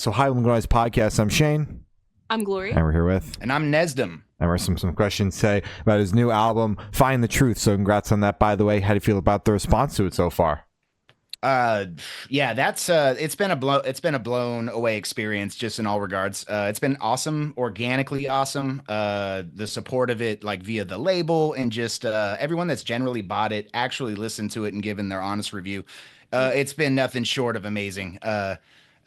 So High Limb Noise Podcast. I'm Shane. I'm Glory. And we're here with... And I'm Nesdam. And we're some questions today about his new album, Find the Truth. So congrats on that, by the way. How do you feel about the response to it so far? Yeah, that's it's been a blown away experience just in all regards. It's been awesome, organically awesome. The support of it, like via the label, and just everyone that's generally bought it, actually listened to it and given their honest review. It's been nothing short of amazing.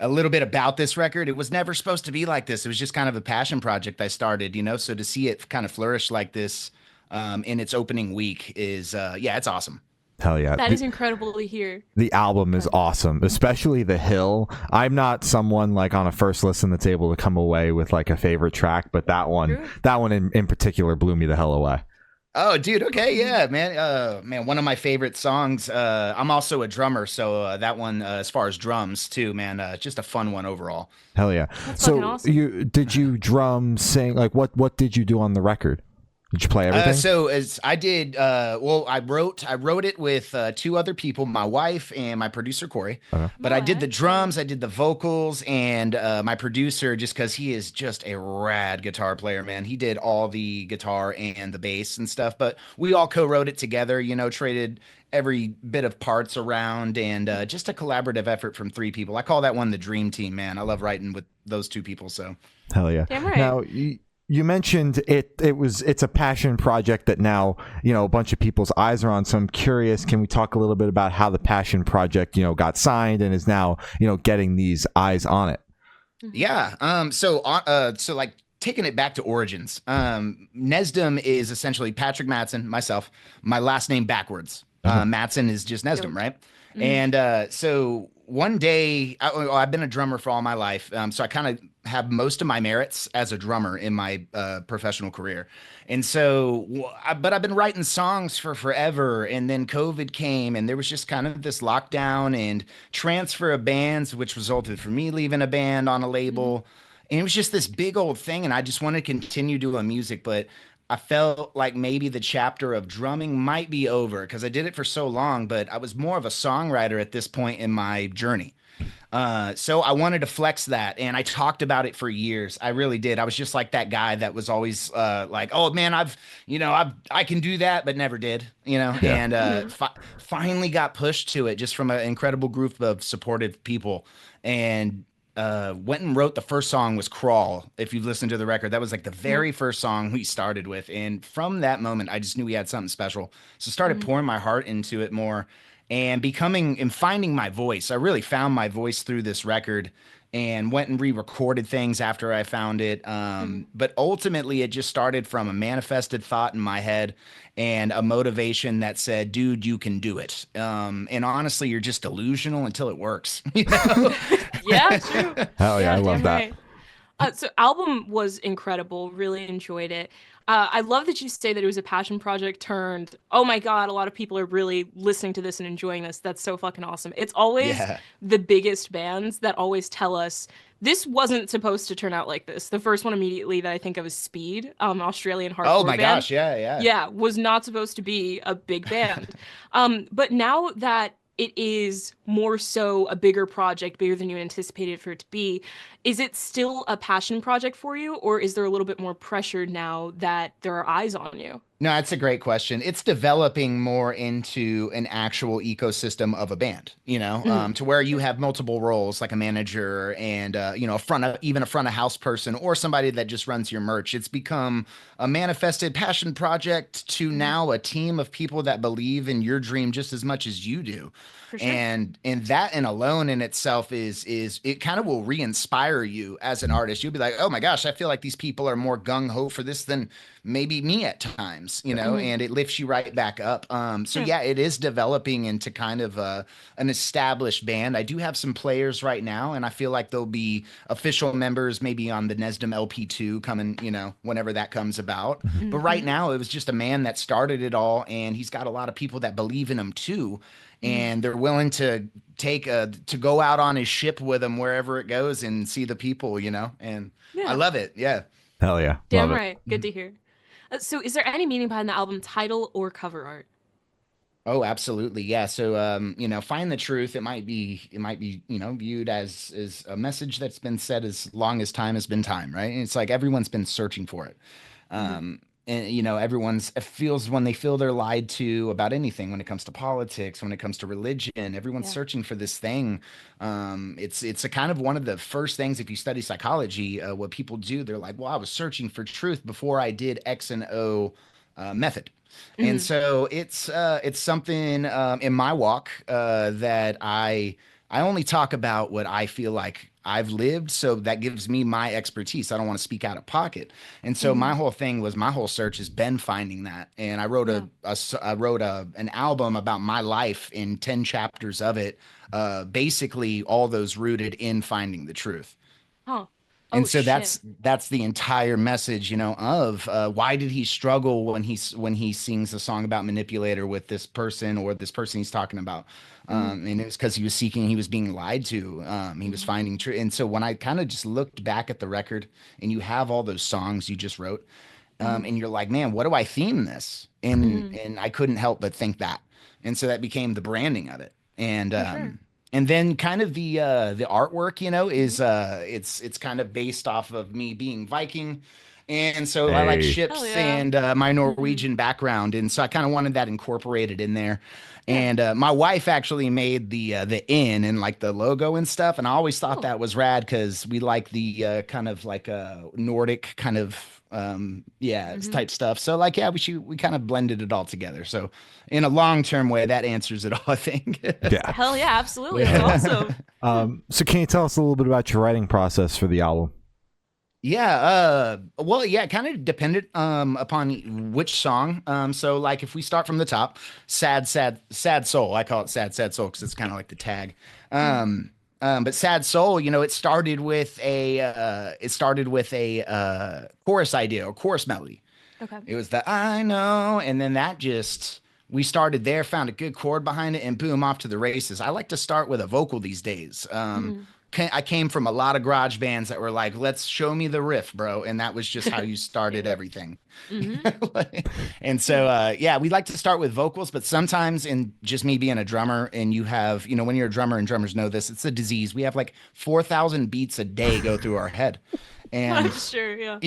A little bit about this record. It was never supposed to be like this. It was just kind of a passion project I started, you know. So to see it kind of flourish like this in its opening week is yeah, it's awesome. Hell yeah. That is incredible to hear. The album is awesome, especially The Hill. I'm not someone like on a first listen that's able to come away with like a favorite track, but that one in particular blew me the hell away. Oh, dude. Okay. Yeah, man. Man, one of my favorite songs. I'm also a drummer. So that one, as far as drums too, man, just a fun one overall. Hell yeah. That's so awesome. did you drum, sing? Like what did you do on the record? Did you play everything? So as I did, well, I wrote it with two other people, my wife and my producer Corey. But I did the drums, I did the vocals, and my producer, just because he is just a rad guitar player, man. He did all the guitar and the bass and stuff. But we all co-wrote it together, you know, traded every bit of parts around, and just a collaborative effort from three people. I call that one the dream team, man. I love writing with those two people. So hell yeah. Damn right. Now you mentioned it's a passion project that now, you know, a bunch of people's eyes are on. So I'm curious, can we talk a little bit about how the passion project, you know, got signed and is now, you know, getting these eyes on it? Yeah. So like taking it back to origins, Nesdam is essentially Patrick Mattson, myself, my last name backwards. Mattson is just Nesdam, right? And so one day, I've been a drummer for all my life, so I kind of have most of my merits as a drummer in my professional career. And so, but I've been writing songs for forever, and then COVID came, and there was just kind of this lockdown and transfer of bands, which resulted for me leaving a band on a label. And it was just this big old thing, and I just wanted to continue doing music, but I felt like maybe the chapter of drumming might be over because I did it for so long, but I was more of a songwriter at this point in my journey. So I wanted to flex that, and I talked about it for years. I really did. I was just like that guy that was always like, "Oh man, I can do that," but never did, you know. Yeah. And finally got pushed to it just from an incredible group of supportive people, and went and wrote the first song was Crawl. If you've listened to the record, that was like the very first song we started with. And from that moment, I just knew we had something special. So started pouring my heart into it more and finding my voice. I really found my voice through this record and went and re-recorded things after I found it. But ultimately it just started from a manifested thought in my head and a motivation that said, dude, you can do it. And honestly, you're just delusional until it works. You know? Yeah, true. Hell yeah, I love that. Right. So album was incredible. Really enjoyed it. I love that you say that it was a passion project turned, oh my God, a lot of people are really listening to this and enjoying this. That's so fucking awesome. It's always the biggest bands that always tell us this wasn't supposed to turn out like this. The first one immediately that I think of is Speed, Australian hardcore Oh my band. gosh, yeah. Yeah, was not supposed to be a big band. But now that it is more so a bigger project, bigger than you anticipated for it to be, is it still a passion project for you, or is there a little bit more pressure now that there are eyes on you? No, that's a great question. It's developing more into an actual ecosystem of a band, you know, to where you have multiple roles like a manager and, you know, even a front of house person or somebody that just runs your merch. It's become a manifested passion project to now a team of people that believe in your dream just as much as you do. For sure. And that and alone in itself is it kind of will re-inspire you as an artist. You'll be like, oh my gosh, I feel like these people are more gung-ho for this than maybe me at times, you know, and it lifts you right back up. So yeah, it is developing into kind of an established band. I do have some players right now, and I feel like they'll be official members maybe on the Nesdam LP2 coming, you know, whenever that comes about. But right now, it was just a man that started it all, and he's got a lot of people that believe in him too. And they're willing to to go out on his ship with him wherever it goes and see the people, you know, and I love it. Yeah. Hell yeah. Damn Love it. right. Good to hear. So is there any meaning behind the album title or cover art? Oh, absolutely. Yeah. So, find the truth. It might be, viewed as a message that's been said as long as time has been time, right? And it's like everyone's been searching for it. Hmm. And everyone's it feels when they feel they're lied to about anything when it comes to politics, when it comes to religion, everyone's Yeah. searching for this thing. It's a kind of one of the first things if you study psychology, what people do, they're like, well, I was searching for truth before I did X and O method. And Hmm. so it's something in my walk that I only talk about what I feel like I've lived, so that gives me my expertise. I don't want to speak out of pocket. And so Hmm. my whole thing was my whole search has been finding that. And I wrote Yeah. I wrote an album about my life in 10 chapters of it, basically all those rooted in finding the truth. Huh. And Oh so shit. that's the entire message, of why did he struggle when he sings a song about manipulator with this person or this person he's talking about, Hmm. and it was because he was being lied to, he was Hmm. finding truth. And so when I kind of just looked back at the record, and you have all those songs you just wrote, Hmm. and you're like, man, what do I theme this? And Hmm. I couldn't help but think that, and so that became the branding of it. And For sure. and then kind of the artwork, Hmm. is it's kind of based off of me being Viking. And so I like Hey. Hell ships yeah. and my Hmm. Norwegian background, and so I kind of wanted that incorporated in there. Yeah. And my wife actually made the inn and like the logo and stuff, and I always thought Oh. that was rad because we like the kind of like Nordic kind of yeah Hmm. type stuff. So like yeah, we kind of blended it all together. So in a long term way, that answers it all, I think. Yeah. Hell yeah, absolutely. That's awesome. So can you tell us a little bit about your writing process for the album? Yeah, well, yeah, kind of dependent upon which song. So like if we start from the top, sad soul. I call it sad soul because it's kind of like the tag. Hmm. But sad soul, it started with a chorus idea or chorus melody. Okay. It was the I know, and then that just we started there, found a good chord behind it, and boom, off to the races. I like to start with a vocal these days. Hmm. I came from a lot of garage bands that were like, "Let's show me the riff, bro," and that was just how you started Yeah. everything. Hmm. And so, Yeah. yeah, we like to start with vocals, but sometimes, in just me being a drummer, and you have, when you're a drummer, and drummers know this, it's a disease. We have like 4,000 beats a day go through our head, I'm and sure. Yeah.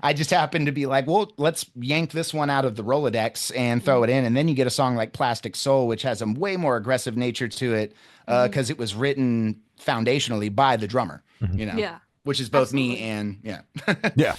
I just happened to be like, well, let's yank this one out of the Rolodex and throw Hmm. it in. And then you get a song like Plastic Soul, which has a way more aggressive nature to it Hmm. because it was written foundationally by the drummer, Mhm. Yeah. which is both me Absolutely. and, yeah. Yeah.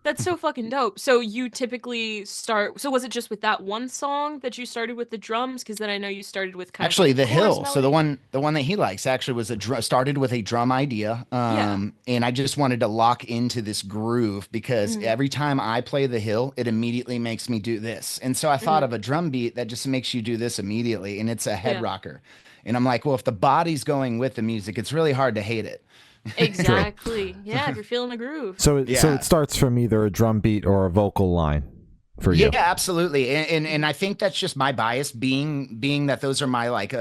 That's so fucking dope. So you typically start, so was it just with that one song that you started with the drums? Because then I know you started with kind of like Actually, a the chorus hill. So melody. the one that he likes actually was started with a drum idea, Yeah. and I just wanted to lock into this groove because Hmm. every time I play the hill, it immediately makes me do this. And so I thought Hmm. of a drum beat that just makes you do this immediately, and it's a head Yeah. rocker. And I'm like, well, if the body's going with the music, it's really hard to hate it. True. Exactly. Yeah, if you're feeling the groove. So Yeah. it starts from either a drum beat or a vocal line for Yeah, you. absolutely. And Mhm. I think that's just my bias being that those are my like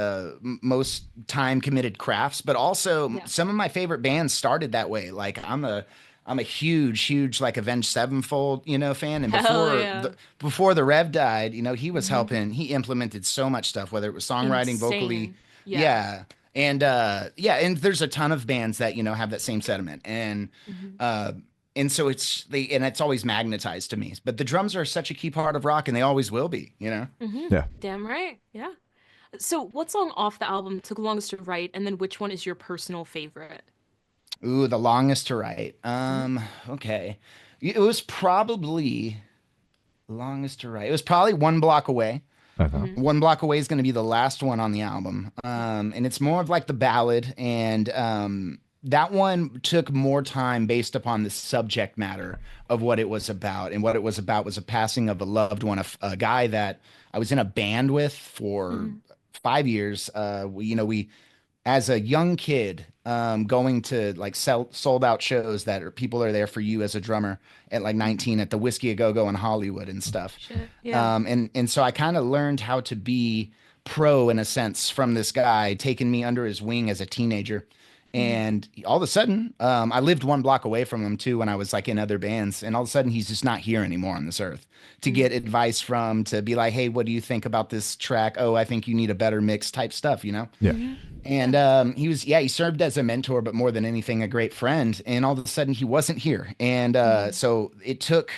most time committed crafts, but also Yeah. some of my favorite bands started that way. Like I'm a huge like Avenged Sevenfold, fan, and Hell yeah. before the Rev died, he was Hmm. helping, he implemented so much stuff, whether it was songwriting, vocally. Insane. Yeah. Yeah. And and there's a ton of bands that, have that same sentiment. Hmm. Uh and so and it's always magnetized to me. But the drums are such a key part of rock, and they always will be. Hmm. Yeah. Damn right. Yeah. So what song off the album took longest to write, and then which one is your personal favorite? Ooh, the longest to write. Hmm. Okay. It was probably longest to write. It was probably One Block Away. Okay. Hmm. One Block Away is going to be the last one on the album. And it's more of like the ballad. And that one took more time based upon the subject matter of what it was about. And what it was about was a passing of a loved one, a guy that I was in a band with for Hmm. 5 years. We as a young kid, going to like sold out shows that people are there for you as a drummer at like Hmm. 19 at the Whiskey A Go Go in Hollywood and stuff. Shit. Yeah. And so I kind of learned how to be pro in a sense from this guy taking me under his wing as a teenager. Mhm. And all of a sudden, I lived one block away from him too when I was like in other bands. And all of a sudden, he's just not here anymore on this earth to Mhm. get advice from, to be like, hey, what do you think about this track? Oh, I think you need a better mix type stuff, you know? Yeah. Mhm. And Yeah. he served as a mentor, but more than anything, a great friend. And all of a sudden, he wasn't here. And Mhm. so it took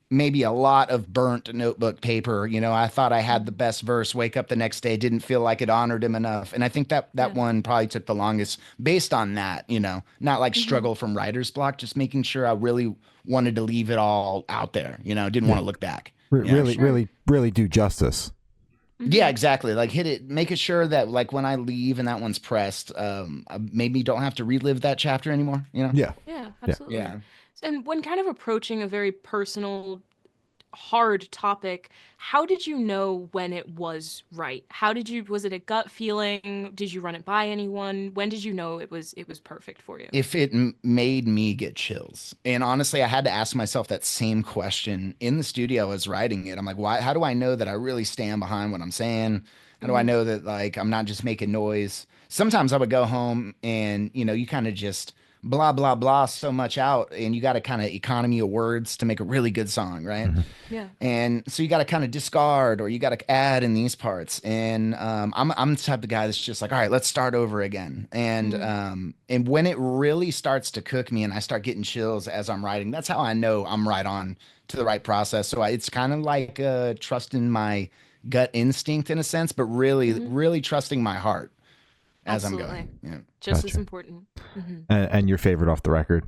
maybe a lot of burnt notebook paper. You know, I thought I had the Mhm. best verse, wake up the next day, didn't feel like it honored him enough. And I think that Yeah. one probably took the longest based on that, you know, not like Mhm. struggle from writer's block, just making sure I really wanted to leave it all out there, you know, didn't Yeah. want to look back. For Yeah. Really, sure. really, really do justice. Yeah, Mhm. exactly. Like hit it, make it sure that like when I leave and that one's pressed, I maybe don't have to relive that chapter anymore, you know? Yeah. Yeah, Yeah. absolutely. Yeah. And when kind of approaching a very personal, hard topic, how did you know when it was right? Was it a gut feeling? Did you run it by anyone? When did you know it was perfect for you? If it made me get chills. And honestly, I had to ask myself that same question in the studio. I was writing it. I'm like, why? How do I know that I really stand behind what I'm saying? How do I Mhm. know that like I'm not just making noise? Sometimes I would go home and you kind of just blah blah blah so much out, and you got to kind of economy of words to make a really good song, right? Mhm. Yeah. And so you got to kind of discard or you got to add in these parts. And I'm the type of guy that's just like, all right, let's start over again. Mhm. And when it really starts to cook me and I start getting chills as I'm writing, that's how I know I'm right on to the right process. So it's kind of like trusting my gut instinct in a sense, but really, Mhm. really trusting my heart as I'm Absolutely. going. Yeah. Just as Gotcha. important. Mhm. And your favorite off the record.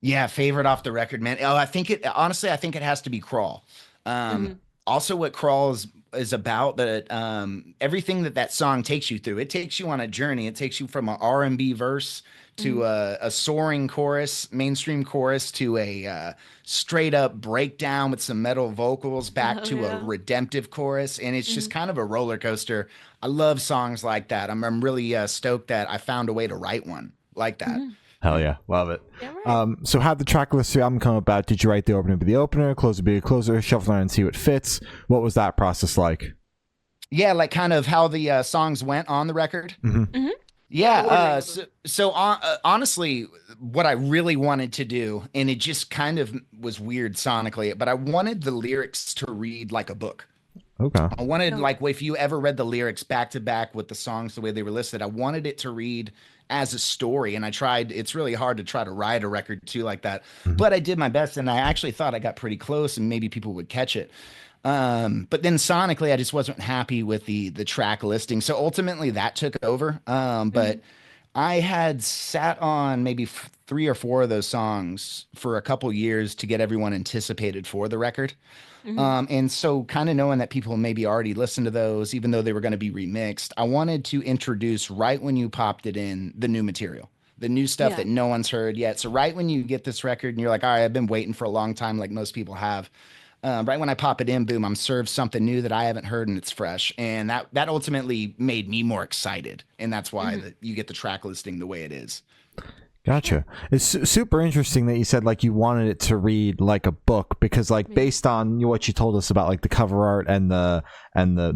Yeah, favorite off the record, man. Oh, I think it honestly, I think it has to be Crawl. Um, Mhm. Also what Crawl is about, that everything that song takes you through. It takes you on a journey. It takes you from an R&B verse to Mhm. a soaring chorus, mainstream chorus, to a straight up breakdown with some metal vocals, back Oh to a yeah. redemptive chorus, and it's just Mhm. kind of a roller coaster. I love songs like that. I'm really stoked that I found a way to write one like that. Mhm. Hell Yeah. yeah, love it. Yeah, right. So how'd the track list for the album come about? Did you write the opener be the opener, closer be a closer, shuffle around and see what fits? What was that process like? Yeah, like kind of how the songs went on the record. Mm-hmm. Mhm. Yeah, Yeah, the ordering of so, them. honestly, what I really wanted to do, and it just kind of was weird sonically, but I wanted the lyrics to read like a book. Okay. I wanted, Dope. like, if you ever read the lyrics back to back with the songs the way they were listed, I wanted it to read as a story. And I tried, it's really hard to try to write a record too like that, Mm-hmm. but I did my best, and I actually thought I got pretty close and maybe people would catch it. But then sonically, I just wasn't happy with the track listing. So ultimately that took over. But Mhm. I had sat on maybe three or four of those songs for a couple years to get everyone anticipated for the record. Mhm. And so, kind of knowing that people maybe already listened to those, even though they were going to be remixed, I wanted to introduce right when you popped it in the new material, the new stuff Yeah. that no one's heard yet. So, right when you get this record and you're like, all right, I've been waiting for a long time, like most people have. Right when I pop it in, boom, I'm served something new that I haven't heard and it's fresh. And that ultimately made me more excited. And that's why Mhm. you get the track listing the way it is. Sure. Gotcha. It's super interesting that you said like you wanted it to read like a book because like Yeah. based on what you told us about like the cover art and the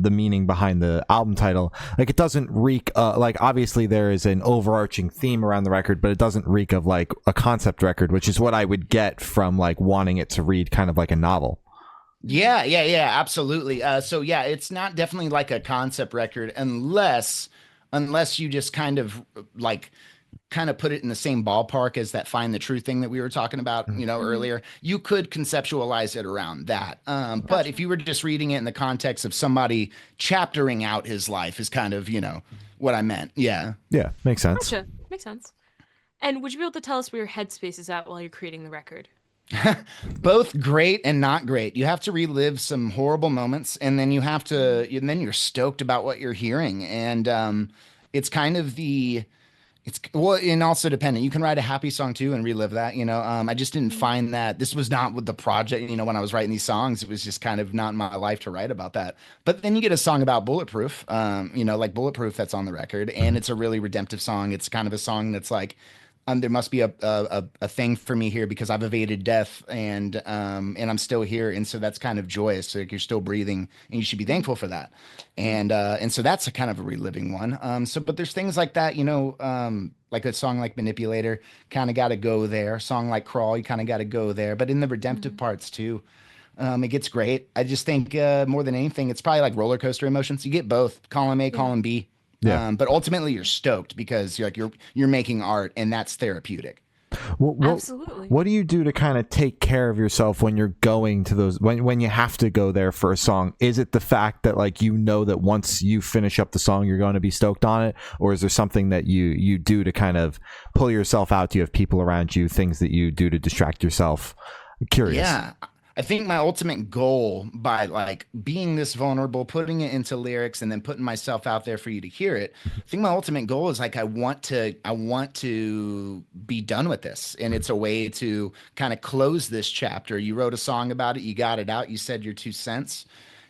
meaning behind the album title, like it doesn't reek like obviously there is an overarching theme around the record, but it doesn't reek of like a concept record, which is what I would get from like wanting it to read kind of like a novel. Mhm. Yeah, absolutely. So yeah, it's not definitely like a concept record unless you just kind of like kind of put it in the same ballpark as that Find the True thing that we were talking about, Mhm. earlier. You could conceptualize it around that. But if Gotcha. you were just reading it in the context of somebody chaptering out his life is kind of, what I meant. Yeah. Yeah, makes sense. Gotcha. Makes sense. And would you be able to tell us where your headspace is at while you're creating the record? Both great and not great. You have to relive some horrible moments, and then and then you're stoked about what you're hearing. And it's kind of it's well, and also dependent. You can write a happy song too and relive that. I just didn't Mhm. find that this was not with the project. When I was writing these songs, it was just kind of not in my life to write about that. But then you get a song about Bulletproof, like Bulletproof, that's on the record, and Mhm. it's a really redemptive song. It's kind of a song that's like there must be a thing for me here because I've evaded death and I'm still here. And so that's kind of joyous. So like you're still breathing and you should be thankful for that. And so that's a kind of a reliving one. But there's things like that, like a song like Manipulator, kind of got to go there. A song like Crawl, you kind of got to go there. But in the redemptive parts too, it gets great. I just think more than anything, it's probably like roller coaster emotions. You get both column A, column B. Yeah. But ultimately you're stoked because you're making art and that's therapeutic. Absolutely. What do you do to kind of take care of yourself when you're going to those when you have to go there for a song? Is it the fact that like that once you finish up the song you're going to be stoked on it, or is there something that you do to kind of pull yourself out? Do you have people around you, things that you do to distract yourself? I'm curious. Yeah. I think my ultimate goal by like being this vulnerable, putting it into lyrics and then putting myself out there for you to hear it. I think my ultimate goal is like I want to be done with this. And it's a way to kind of close this chapter. You wrote a song about it, you got it out, you said your 2 cents.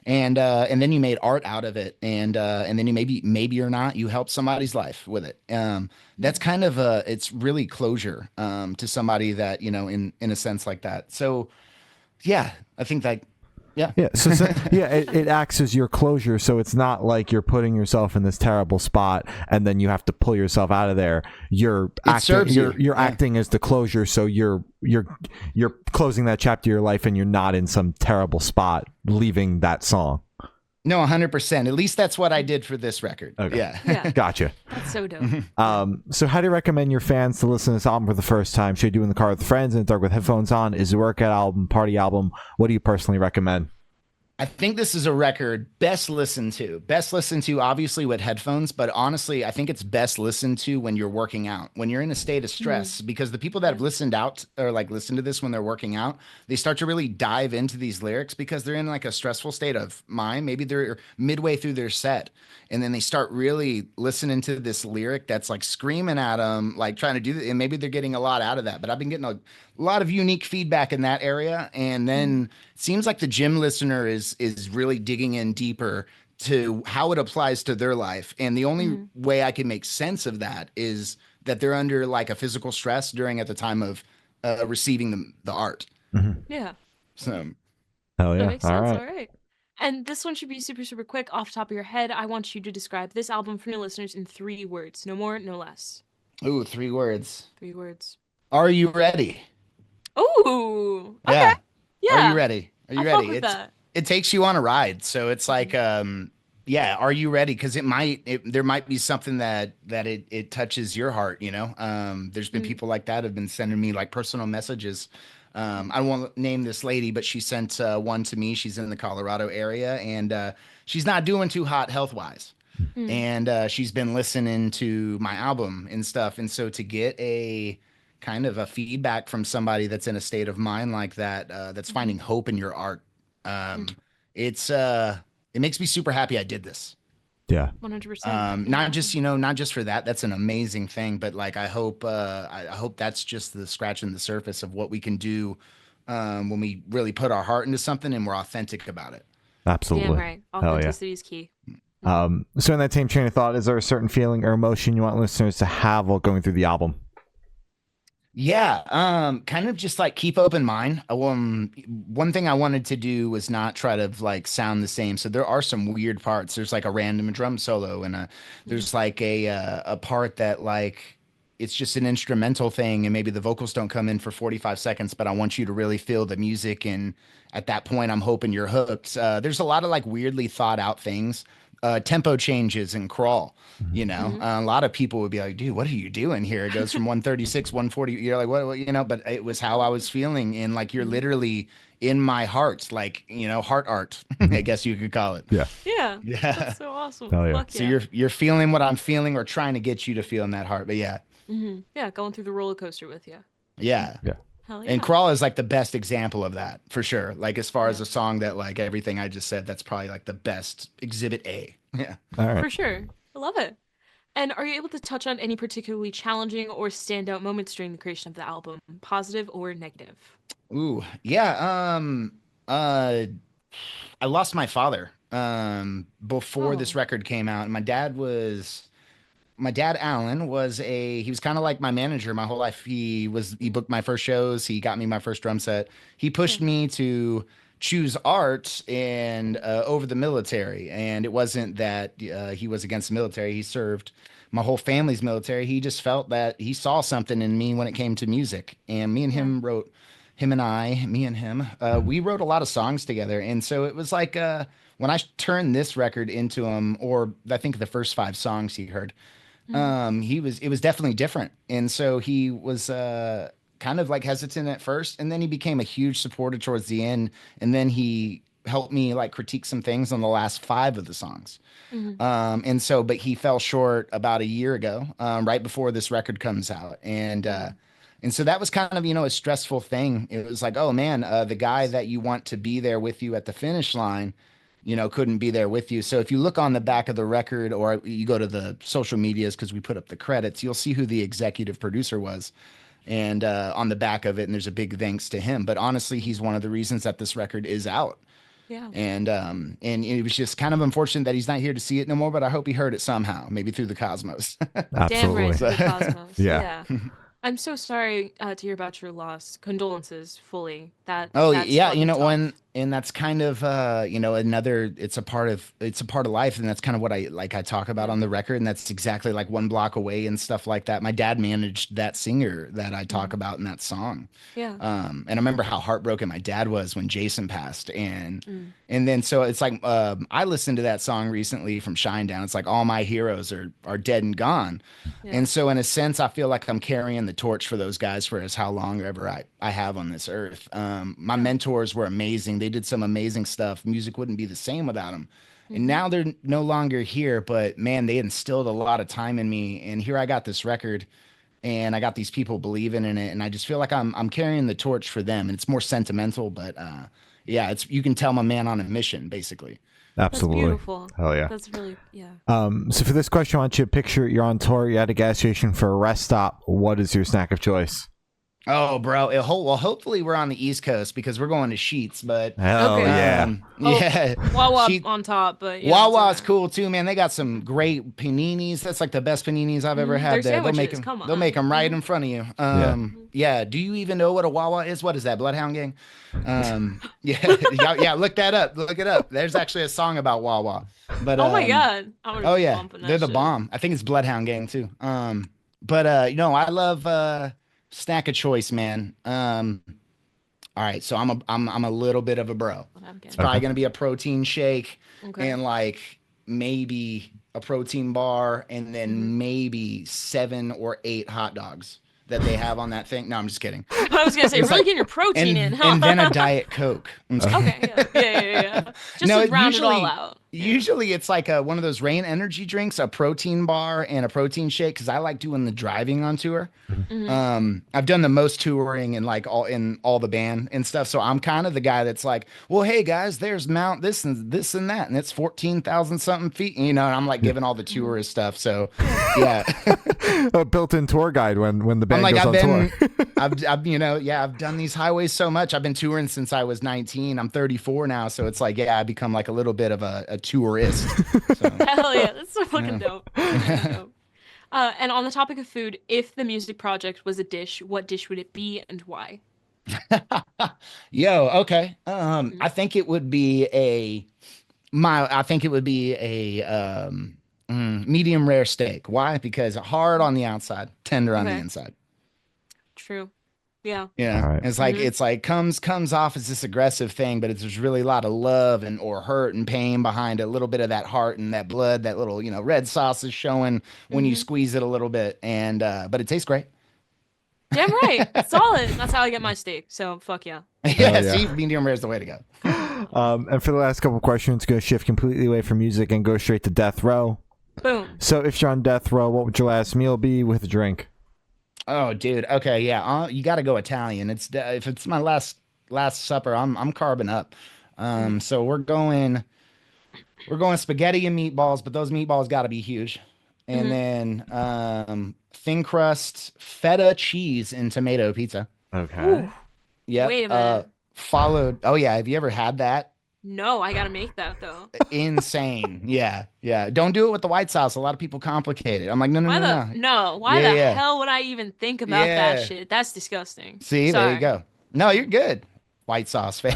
And then you made art out of it, and then you maybe or not you helped somebody's life with it. That's kind of it's really closure to somebody that in a sense like that. So yeah, I think that yeah. Yeah. It acts as your closure. So it's not like you're putting yourself in this terrible spot and then you have to pull yourself out of there. You're acting as the closure. So you're closing that chapter of your life and you're not in some terrible spot leaving that song. No, 100%. At least that's what I did for this record. Okay. Yeah. Gotcha. That's so dope. So how do you recommend your fans to listen to this album for the first time? Should you do in the car with friends, in the dark with headphones on? Is it a workout album, party album? What do you personally recommend? I think this is a record best listened to. Best listened to, obviously, with headphones, but honestly, I think it's best listened to when you're working out, when you're in a state of stress, because the people that have listened out or like listened to this when they're working out, they start to really dive into these lyrics because they're in like a stressful state of mind. Maybe they're midway through their set, and then they start really listening to this lyric that's like screaming at them, like trying to do that, and maybe they're getting a lot out of that. But I've been getting a lot of unique feedback in that area, and then it seems like the gym listener is really digging in deeper to how it applies to their life. And the only way I can make sense of that is that they're under like a physical stress at the time of receiving the art. Yeah. So Hell yeah. That makes sense. All right. All right. And this one should be super, super quick off the top of your head. I want you to describe this album for your listeners in 3 words. No more, no less. ooh, 3 words. 3 words. Are you ready? Ooh. Okay. Yeah. Yeah. Are you ready? Are you I fuck ready? with that. It takes you on a ride. So it's like yeah, are you ready? Because there might be something that it touches your heart, There's been people like that have been sending me like personal messages. I won't name this lady, but she sent one to me. She's in the Colorado area, and she's not doing too hot health wise. And she's been listening to my album and stuff. And so to get a kind of a feedback from somebody that's in a state of mind like that, that's finding hope in your art, it makes me super happy I did this. Yeah. 100%. Not just for that. That's an amazing thing, but like I hope that's just the scratching the surface of what we can do when we really put our heart into something and we're authentic about it. Absolutely. Damn right. Authenticity is key. So in that same train of thought, is there a certain feeling or emotion you want listeners to have while going through the album? Yeah, kind of just like keep open mind. One thing I wanted to do was not try to like sound the same. So there are some weird parts. There's like a random drum solo, and there's like a part that like it's just an instrumental thing, and maybe the vocals don't come in for 45 seconds, but I want you to really feel the music, and at that point, I'm hoping you're hooked. There's a lot of like weirdly thought out things. Tempo changes and Crawl, a lot of people would be like, dude, what are you doing here? It goes from 136, 140. You're like, what, but it was how I was feeling. And like, you're literally in my heart, like, heart art, I guess you could call it. Yeah. Yeah. Yeah. That's so awesome. Hell yeah. Fuck So yeah. you're feeling what I'm feeling or trying to get you to feel in that heart. But yeah. Yeah, going through the roller coaster with you. Yeah. Yeah. Hell yeah. And Crawl is like the best example of that for sure. Like as far as a song that like everything I just said, that's probably like the best exhibit A. Yeah. All right. For sure. I love it. And are you able to touch on any particularly challenging or standout moments during the creation of the album, positive or negative? Ooh, yeah. I lost my father before this record came out, and my dad, Alan, he was kind of like my manager my whole life. He booked my first shows. He got me my first drum set. He pushed me to choose art and over the military. And it wasn't that he was against the military. He served my whole family's military. He just felt that he saw something in me when it came to music. And me and him wrote, me and him, we wrote a lot of songs together. And so it was like when I turned this record into him, or I think the first 5 songs he heard, it was definitely different. And so he was kind of like hesitant at first, and then he became a huge supporter towards the end. And then he helped me like critique some things on the last 5 of the songs. But he fell short about a year ago, right before this record comes out. And so that was kind of, a stressful thing. It was like, oh man, the guy that you want to be there with you at the finish line, couldn't be there with you. So if you look on the back of the record, or you go to the social medias, because we put up the credits, you'll see who the executive producer was. And on the back of it, and there's a big thanks to him. But honestly, he's one of the reasons that this record is out. Yeah. And it was just kind of unfortunate that he's not here to see it no more, but I hope he heard it somehow, maybe through the cosmos. Damn Absolutely. right, through the cosmos. Yeah. I'm so sorry to hear about your loss. Condolences, fully. That's yeah, fucking tough. and that's kind of another. It's a part of life, and that's kind of what I talk about on the record, and that's exactly like One Block Away and stuff like that. My dad managed that singer that I talk about in that song. Yeah. And I remember how heartbroken my dad was when Jason passed, and then so it's like I listened to that song recently from Shinedown. It's like all my heroes are dead and gone. Yeah. And so in a sense, I feel like I'm carrying the torch for those guys for as how long ever I have on this earth. My mentors were amazing. They did some amazing stuff. Music wouldn't be the same without them. And now they're no longer here, but man, they instilled a lot of time in me. And here I got this record, and I got these people believing in it. And I just feel like I'm carrying the torch for them. And it's more sentimental, but yeah, you can tell I'm a man on a mission, basically. Absolutely. That's beautiful. Hell yeah. That's really, yeah. So for this question, I want you to picture you're on tour, you're at a gas station for a rest stop. What is your snack of choice? Oh, bro. Well, hopefully we're on the East Coast because we're going to Sheets, but Hell Okay. yeah. yeah. Wawa Sheet- on top, but yeah, Wawa's it's okay. cool too, man. They got some great paninis. That's like the best paninis I've ever had Their there. They'll make sandwiches, them. come They'll make on. them right in front of you. Yeah. Do you even know what a Wawa is? What is that? Bloodhound Gang? Yeah. Look that up. Look it up. There's actually a song about Wawa. But Oh my god. I'm gonna oh be yeah, bumping that they're the shit. bomb. I think it's Bloodhound Gang too. But I love snack of choice, man. All right, so I'm a little bit of a bro. I'm It's getting- probably gonna be a protein shake Okay. and like maybe a protein bar, and then maybe 7 or 8 hot dogs that they have on that thing. No, I'm just kidding. I was gonna say, It's really like- getting your protein in, huh? And then a Diet Coke. I'm just kidding. Okay, yeah. Just No, to round it all usually- out. Usually it's like one of those Rain energy drinks, a protein bar and a protein shake, because I like doing the driving on tour. I've done the most touring and like all the band and stuff. So I'm kind of the guy that's like, well, hey guys, there's Mount this and this and that, and it's 14,000 something feet, and I'm like giving all the tourist stuff. So yeah, A built-in tour guide when the band I'm like, goes on tour. I've done these highways so much. I've been touring since I was 19. I'm 34 now, so it's like, yeah, I become like a little bit of a tourist. So. Hell yeah, that's so fucking dope. Fucking dope. And on the topic of food, if the music project was a dish, what dish would it be and why? Yo, okay. I think it would be medium rare steak. Why? Because hard on the outside, tender on the Okay. inside. True. Yeah. Yeah. All right. It's like comes off as this aggressive thing, but there's really a lot of love or hurt and pain behind it. A little bit of that heart and that blood, that little, red sauce is showing when you squeeze it a little bit. And but it tastes great. Damn right. Solid. That's how I get my steak. So fuck yeah. Yeah, yeah. see, medium rare is the way to go. And for the last couple of questions, go shift completely away from music and go straight to death row. Boom. So if you're on death row, what would your last meal be with a drink? Oh, dude. Okay, yeah. You got to go Italian. If it's my last supper, I'm carbing up. So we're going spaghetti and meatballs, but those meatballs got to be huge. And then thin crust feta cheese and tomato pizza. Okay. Ooh. Yep. Wait a minute. Followed. Oh yeah. Have you ever had that? No, I gotta make that though. Insane. Yeah, yeah. Don't do it with the white sauce. A lot of people complicate it. I'm like, no, no, Why no, the no. no? Why Yeah, the yeah, hell would I even think about that yeah. shit? That's disgusting. See, there you Sorry. go. No, you're good. White sauce fan.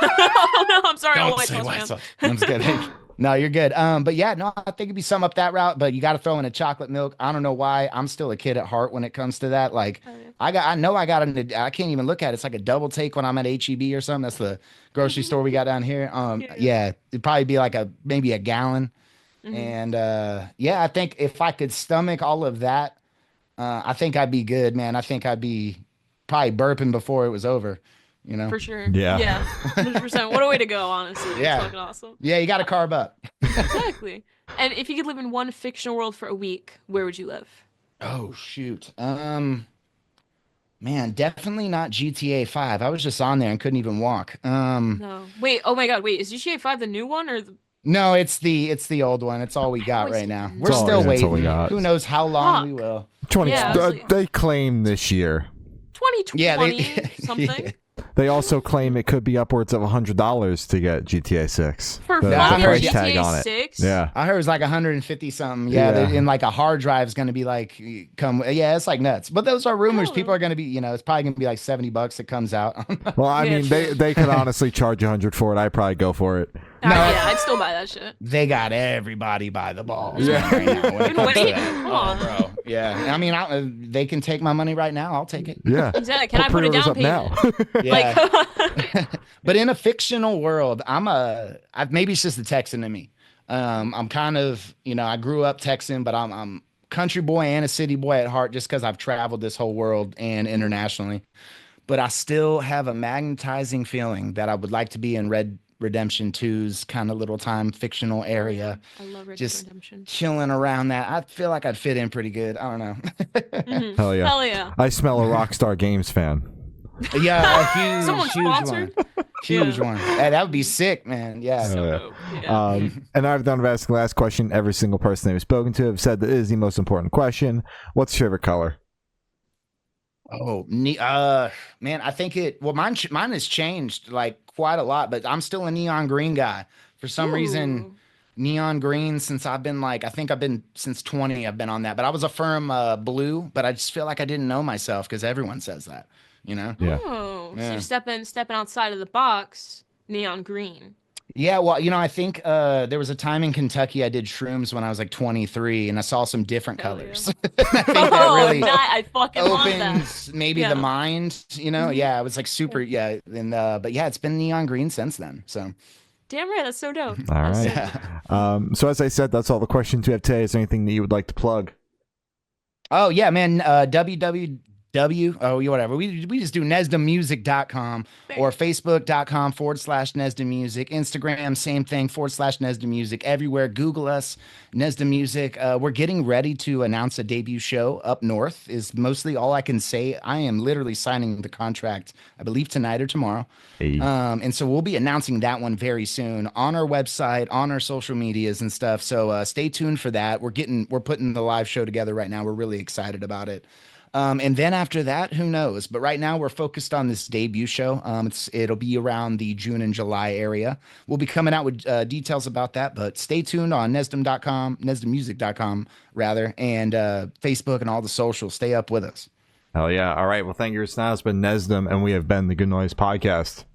Oh no, I'm sorry, all Don't white say sauce white fans. sauce. I'm just kidding. No, you're good. But yeah, no, I think it'd be some up that route, but you got to throw in a chocolate milk. I don't know why. I'm still a kid at heart when it comes to that. Like, Oh, yeah. I know I got I can't even look at it. It's like a double take when I'm at HEB or something. That's the grocery store we got down here. Yeah. Yeah, it'd probably be like maybe a gallon. Mhm. And yeah, I think if I could stomach all of that, I think I'd be good, man. I think I'd be probably burping before it was over, you know? For sure. Yeah. Yeah. 100%. What a way to go, honestly. That's Yeah. fucking awesome. Yeah, you got to carb up. Exactly. And if you could live in one fictional world for a week, where would you live? Oh shoot. Man, definitely not GTA 5. I was just on there and couldn't even walk. No. Wait, oh my God, wait, is GTA 5 the new one or the No, it's the old one. It's all we I got always right think now. the We're new still one. That's all we waiting. got. Who knows how long we Fuck. will. 20. Yeah, honestly. They claim this year. 2020 Yeah, they something? They also claim it could be upwards of $100 to get GTA 6. For The fucking price GTA tag on it. 6? Yeah. I heard it was like 150 something. Yeah, Yeah. and like a hard drive is going to be like come. Yeah, it's like nuts. But those are rumors. Hell People no. are going to be, it's probably going to be like $70 it comes out. Well, I Yeah, mean, true. they could honestly charge 100 for it. I'd probably go for it. No. Yeah, I'd still buy that shit. They got everybody by the balls Yeah. right now when it Been comes to waiting. that. Come Oh, on. bro. Yeah. I mean, they can take my money right now. I'll take it. Yeah. Exactly. Can I put a pre-orders down up payment? now. Yeah. Like, But in a fictional world, maybe it's just the Texan in me. I'm kind of, I grew up Texan, but I'm country boy and a city boy at heart just because I've traveled this whole world and internationally. But I still have a magnetizing feeling that I would like to be in Red Redemption 2's kind of little time fictional area, I love Red Dead just Redemption. chilling around that. I feel like I'd fit in pretty good. I don't know. Mhm. Hell yeah. Hell yeah. I smell a Rockstar Games fan. Yeah, a Someone huge sponsored? one. Huge Yeah. one. Hey, that would be sick, man. Yeah. Oh, yeah. dope. Yeah. And I've done asking the last question. Every single person they've spoken to have said that it is the most important question. What's your favorite color? Oh, man, I think mine has changed like quite a lot, but I'm still a neon green guy. For some reason, Ooh. neon green since I think I've been since 20, I've been on that. But I was a firm blue, but I just feel like I didn't know myself because everyone says that, you know? Yeah. Oh, so Yeah. you're stepping outside of the box, neon green. Yeah, well, I think there was a time in Kentucky I did shrooms when I was like 23 and I saw some different Hell yeah. colors. I think that Oh, really I fucking love that. opens maybe Yeah. the mind, Mhm. Yeah, it was like super, yeah. And but yeah, it's been neon green since then. So Damn right, that's so dope. All That's so right. dope. So as I said, that's all the questions we have today. Is there anything that you would like to plug? oh yeah, man, whatever. We just do nesdammusic.com or facebook.com/nesdammusic. Instagram, same thing, /nesdammusic. Everywhere. Google us, Nesdam Music. We're getting ready to announce a debut show up north is mostly all I can say. I am literally signing the contract, I believe tonight or tomorrow. Hey. And so we'll be announcing that one very soon on our website, on our social medias and stuff. So stay tuned for that. We're putting the live show together right now. We're really excited about it. And then after that, who knows? But right now we're focused on this debut show. It'll be around the June and July area. We'll be coming out with details about that, but stay tuned on nesdammusic.com rather, and Facebook and all the socials. Stay up with us. Hell yeah. All right. Well, thank you. It's been Nesdam, and we have been the Good Noise Podcast.